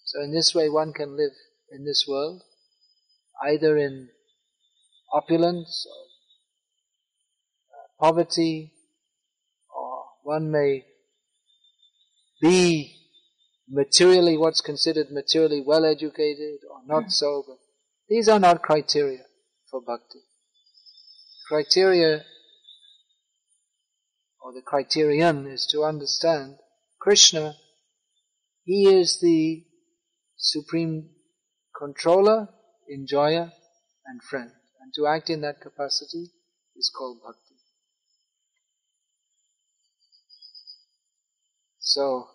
So in this way one can live in this world, either in opulence or poverty, or one may be materially, what's considered materially well educated or not so, but these are not criteria for bhakti. Criteria, or the criterion, is to understand Krishna, he is the supreme controller, enjoyer, and friend. And to act in that capacity is called bhakti. So,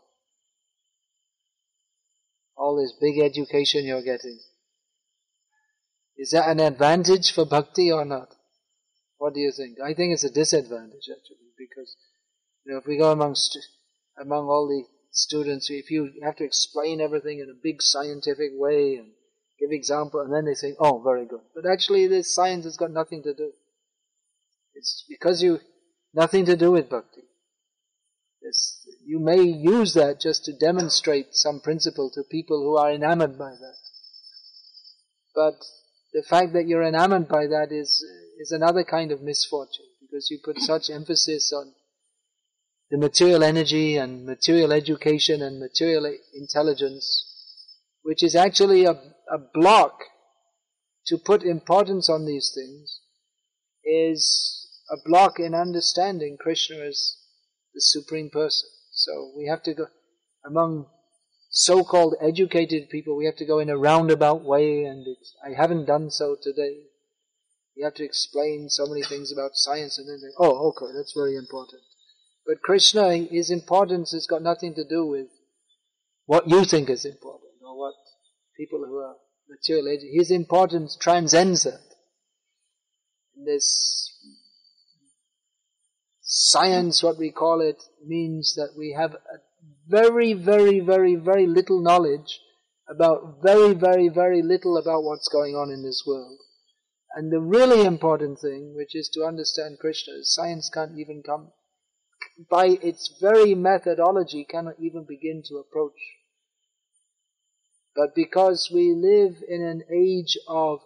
all this big education you're getting, is that an advantage for bhakti or not? What do you think? I think it's a disadvantage actually, because if we go among all the students, if you have to explain everything in a big scientific way and give example, and then they think, oh, very good. But actually this science has got nothing to do. It's because nothing to do with bhakti. You may use that just to demonstrate some principle to people who are enamored by that. But the fact that you're enamored by that is another kind of misfortune, because you put such emphasis on the material energy and material education and material intelligence, which is actually a block to put importance on these things, is a block in understanding Krishna as the Supreme Person. So we have to go, among so-called educated people, we have to go in a roundabout way, and I haven't done so today. You have to explain so many things about science, and then think, oh, okay, that's very important. But Krishna, his importance has got nothing to do with what you think is important, or what people who are material educated. His importance transcends that. This science, what we call it, means that we have a very, very, very, very little knowledge about very, very, very little about what's going on in this world. And the really important thing, which is to understand Krishna, science can't even come, by its very methodology, cannot even begin to approach. But because we live in an age of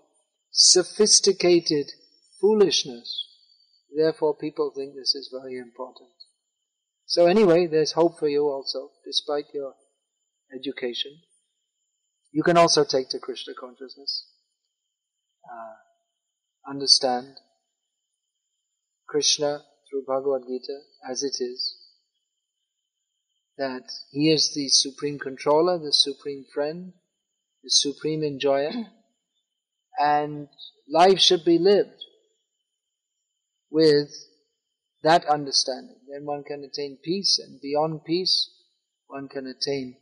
sophisticated foolishness, therefore people think this is very important. So anyway, there's hope for you also, despite your education. You can also take to Krishna consciousness. Understand Krishna through Bhagavad-gita as it is, that he is the supreme controller, the supreme friend, the supreme enjoyer, and life should be lived with that understanding. Then one can attain peace, and beyond peace, one can attain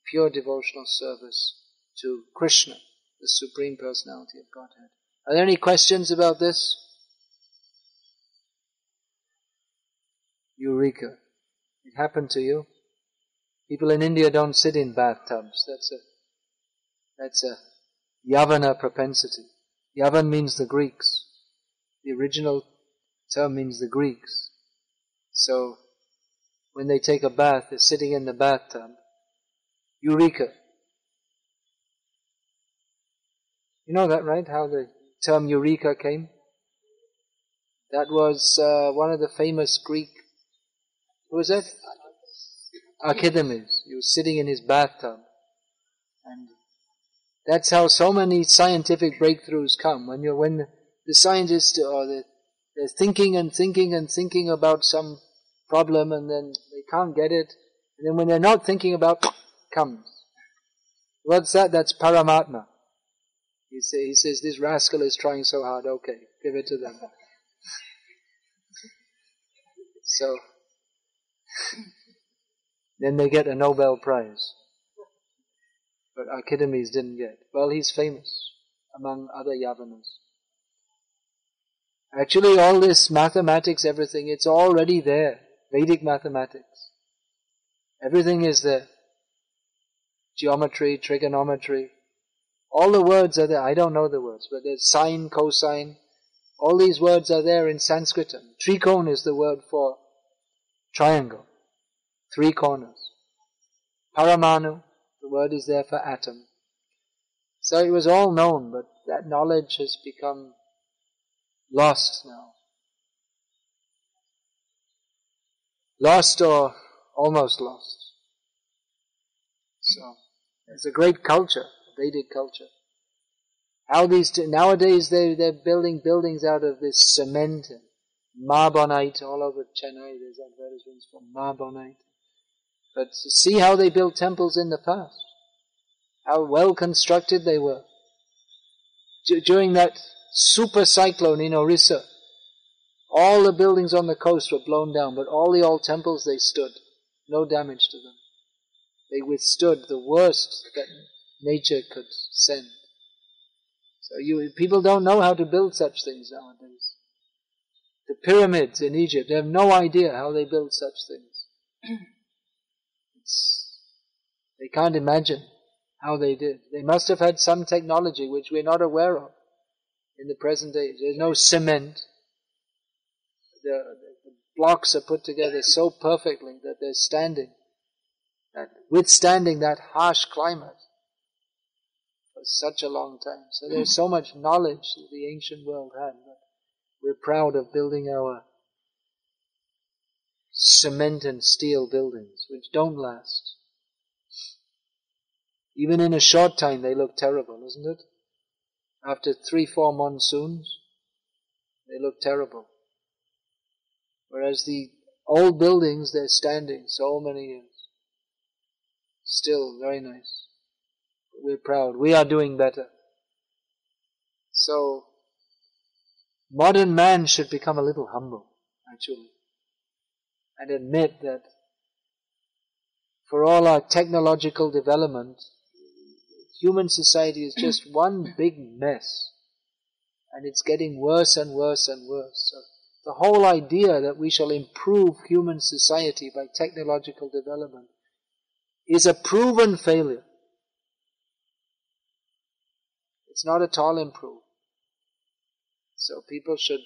pure devotional service to Krishna, the Supreme Personality of Godhead. Are there any questions about this? Eureka. It happened to you? People in India don't sit in bathtubs. That's a Yavana propensity. Yavan means the Greeks. The original term means the Greeks. So, when they take a bath, they're sitting in the bathtub. Eureka. You know that, right? How the term Eureka came? That was one of the famous Greek, who was that? Archimedes. He was sitting in his bathtub. And that's how so many scientific breakthroughs come. When the scientists they're thinking and thinking and thinking about some problem, and then they can't get it. And then when they're not thinking about, comes. What's that? That's Paramatma. He says, this rascal is trying so hard, okay, give it to them. So, then they get a Nobel Prize. But Archimedes didn't get. Well, he's famous among other Yavanas. Actually, all this mathematics, everything, it's already there. Vedic mathematics. Everything is there. Geometry, trigonometry. All the words are there. I don't know the words, but there's sine, cosine. All these words are there in Sanskrit. Trikon is the word for triangle. 3 corners. Paramanu, the word is there for atom. So it was all known, but that knowledge has become lost now. Lost or almost lost. So, it's a great culture, Vedic culture. How nowadays they're building buildings out of this cement and marbonite all over Chennai. There's advertisements for marbonite. But see how they built temples in the past. How well constructed they were. During that super cyclone in Orissa, all the buildings on the coast were blown down, but all the old temples, they stood. No damage to them. They withstood the worst that nature could send. So people don't know how to build such things nowadays. The pyramids in Egypt, they have no idea how they built such things. They can't imagine how they did. They must have had some technology which we're not aware of in the present age. There's no cement. The blocks are put together so perfectly that they're standing, withstanding that harsh climate for for such a long time. So there's so much knowledge that the ancient world had, but we're proud of building our cement and steel buildings, which don't last. Even in a short time they look terrible, isn't it? After 3-4 monsoons, they look terrible. Whereas the old buildings, they're standing so many years. Still very nice. We're proud. We are doing better. So, modern man should become a little humble, actually, and admit that for all our technological development, human society is just one big mess. And it's getting worse and worse and worse. So the whole idea that we shall improve human society by technological development is a proven failure. It's not at all improved. So people should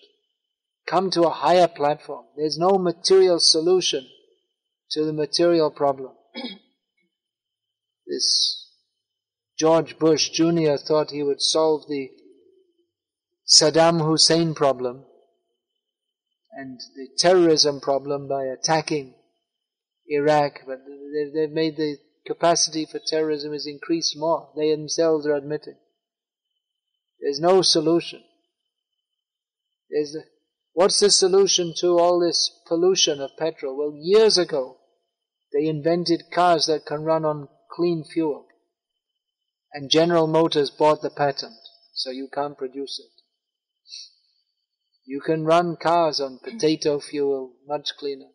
come to a higher platform. There's no material solution to the material problem. This George Bush Jr. thought he would solve the Saddam Hussein problem and the terrorism problem by attacking Iraq, but they've made the capacity for terrorism is increased more. They themselves are admitting. There's no solution. What's the solution to all this pollution of petrol? Well, years ago, they invented cars that can run on clean fuel. And General Motors bought the patent, so you can't produce it. You can run cars on potato fuel, much cleaner.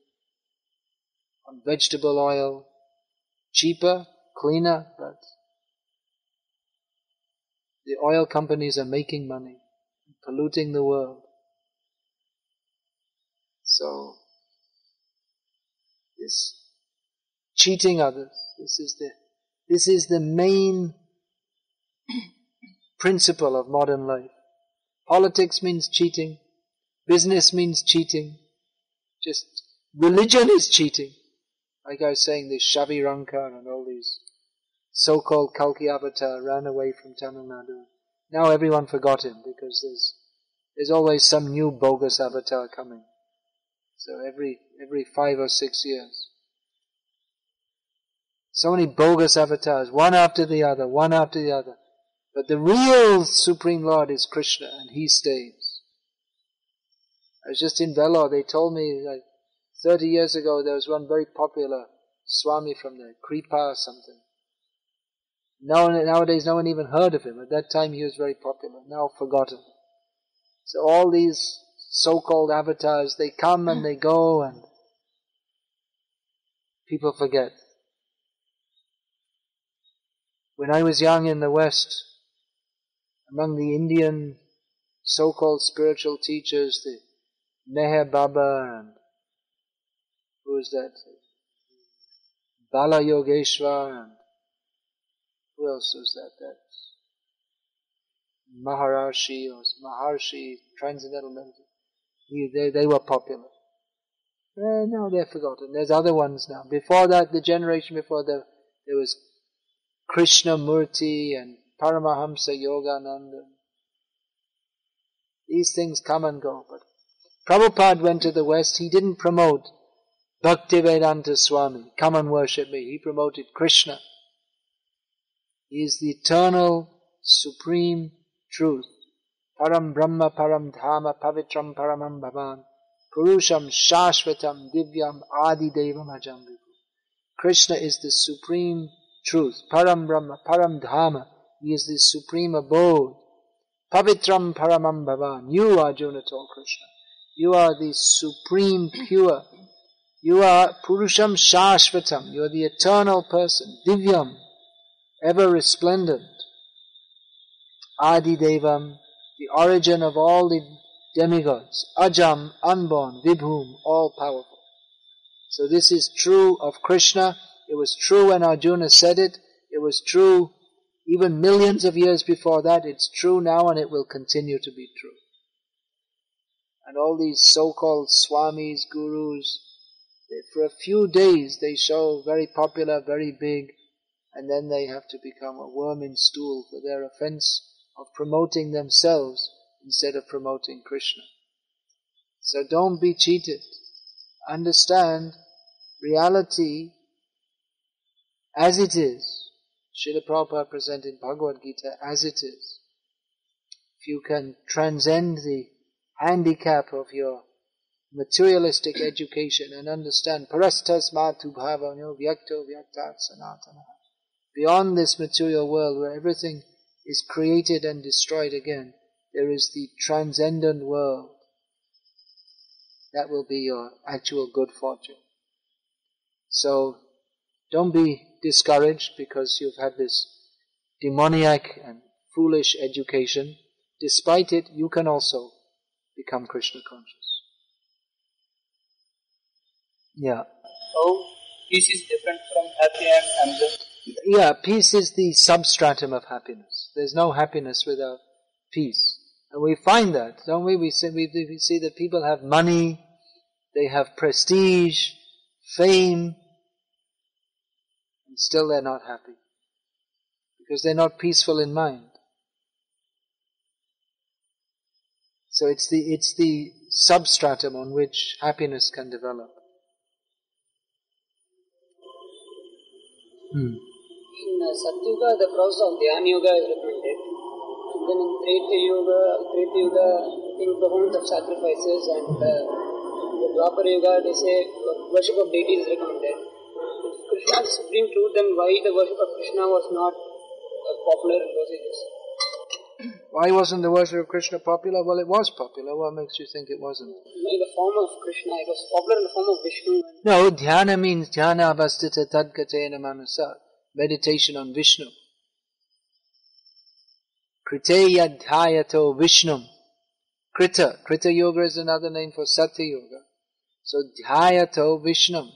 On vegetable oil, cheaper, cleaner, but the oil companies are making money, polluting the world. So, this cheating others, this is the main principle of modern life. Politics means cheating. Business means cheating. Just religion is cheating. Like I was saying, this Shavi Rankar and all these so-called Kalki avatar ran away from Tamil Nadu. Now everyone forgot him because there's always some new bogus avatar coming. So every 5 or 6 years. So many bogus avatars, one after the other, one after the other. But the real Supreme Lord is Krishna, and He stays. I was just in Vellore, they told me like 30 years ago there was one very popular Swami from there, Kripa or something. Nowadays no one even heard of him. At that time he was very popular, now forgotten. So all these so-called avatars, they come and they go and people forget. When I was young in the West, among the Indian so-called spiritual teachers, the Meher Baba and who is that? Bala Yogeshwar and who else was that? That Maharshi, Transcendental Meditation. They were popular. Now they're forgotten. There's other ones now. Before that, the generation before that, there was Krishna Murti and Paramahamsa Yogananda. These things come and go. But Prabhupada went to the West. He didn't promote Bhakti-Vedanta Swami, come and worship me. He promoted Krishna. He is the eternal, supreme truth. Param Brahma, Param Dhama, Pavitram Paramam Bhavan, Purusham Shashvatam Divyam Adi Devam Ajambiku. Krishna is the supreme truth. Param Brahma, Param Dhama. He is the supreme abode. Pavitram Paramam Bhavan. You, Arjuna told Krishna. You are the supreme pure. You are Purusham Shashvatam. You are the eternal person. Divyam. Ever resplendent. Adi Devam. The origin of all the demigods. Ajam, unborn. Vibhum, all powerful. So this is true of Krishna. It was true when Arjuna said it. It was true even millions of years before that. It's true now and it will continue to be true. And all these so-called swamis, gurus, for a few days they show very popular, very big, and then they have to become a worm in stool for their offense of promoting themselves instead of promoting Krishna. So don't be cheated. Understand reality as it is. Srila Prabhupada presented Bhagavad-gita as it is. If you can transcend the handicap of your materialistic education and understand parastas matu bhavanyo vyakto vyaktat sanatana. Beyond this material world where everything is created and destroyed again, there is the transcendent world. That will be your actual good fortune. So, don't be discouraged because you've had this demoniac and foolish education. Despite it, you can also become Krishna conscious. Yeah. How peace is different from happy and anger? Yeah, peace is the substratum of happiness. There's no happiness without peace. And we find that, don't we? We see that people have money, they have prestige, fame, and still they're not happy. Because they're not peaceful in mind. So it's the substratum on which happiness can develop. In Satyuga, the process of Dhyana Yoga is recommended. And then in Treta Yoga, I think performance of sacrifices, and the Dwapara Yoga, they say worship of deities is recommended. If Krishna is the supreme truth, then why the worship of Krishna was not popular in those ages? Why wasn't the worship of Krishna popular? Well, it was popular. What makes you think it wasn't? In the form of Krishna, it was popular in the form of Vishnu. No, dhyana means dhyana avastita tadkatena manasa. Meditation on Vishnu. Kriteya dhyato Vishnum. Krita yoga is another name for Satya yoga. So dhyato Vishnum.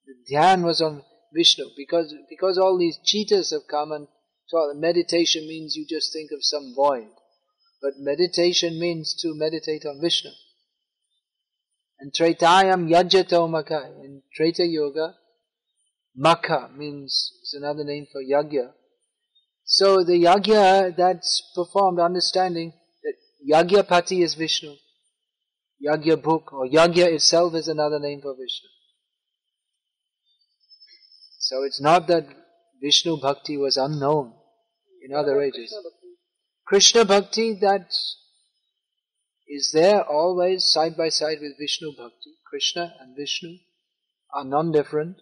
The dhyan was on Vishnu. Because all these cheaters have come and taught, meditation means you just think of some void. But meditation means to meditate on Vishnu. And Tretayam yajyato maka. In Treta yoga, Maka means, is another name for yagya. So the yagya that's performed, understanding that yagyapati is Vishnu. Yagya book or yagya itself is another name for Vishnu. So it's not that Vishnu Bhakti was unknown in other ages. Krishna Bhakti, that is there always side by side with Vishnu Bhakti. Krishna and Vishnu are non-different.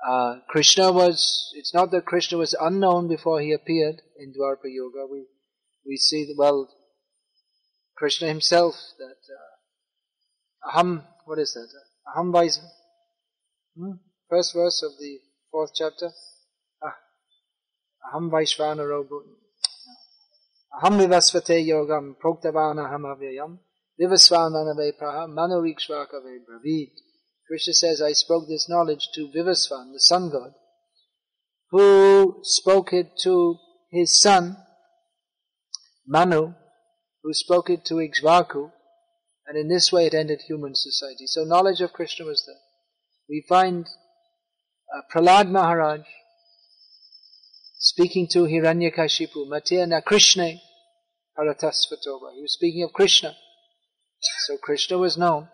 It's not that Krishna was unknown before he appeared in Dwapara Yoga. We see, Krishna himself, that what is that? Aham Vaisa. First verse of the 4th chapter. Aham Vaishvanaro Bhutni. Aham Vivasvate Yogam Proktavana Aham Avyayam Vivasvananave Praha Manurikshvakave Bravid. Krishna says, I spoke this knowledge to Vivasvan, the sun god, who spoke it to his son, Manu, who spoke it to Ikshvaku, and in this way it ended human society. So knowledge of Krishna was there. We find Prahlad Maharaj speaking to Hiranyakashipu, Matena Krishna Paratasvatova. He was speaking of Krishna. So Krishna was known.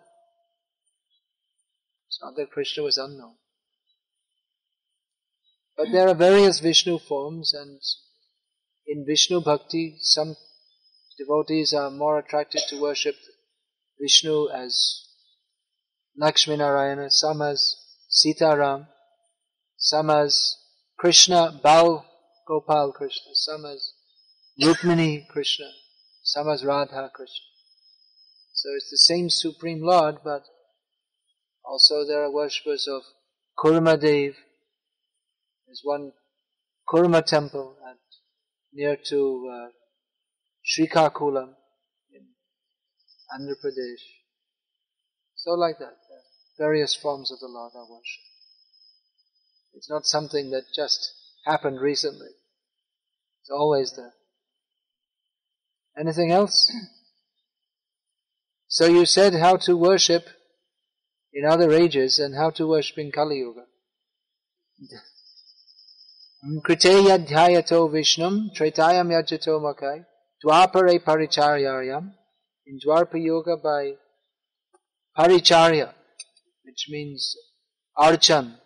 It's not that Krishna was unknown. But there are various Vishnu forms, and in Vishnu Bhakti, some devotees are more attracted to worship Vishnu as Lakshmi Narayana, some as Sitaram, some as Krishna, Bal Gopal Krishna, some as Rukmini Krishna, some as Radha Krishna. So it's the same Supreme Lord, but also there are worshippers of Kurma Dev. There's one Kurma temple near to Srikakulam in Andhra Pradesh. So like that, various forms of the Lord are worshipped. It's not something that just happened recently. It's always there. Anything else? So you said how to worship in other ages and how to worship in Kali Yuga. Krite yadhyayato Vishnum, Tretayam yajyato makai, Dwapare paricharyayam, in Dwarpa Yoga by Paricharya, which means Archan,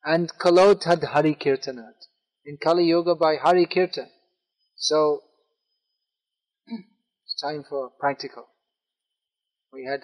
and Kalotad Hari Kirtanat, in Kali Yoga by Hari Kirtan. So, it's time for practical. We had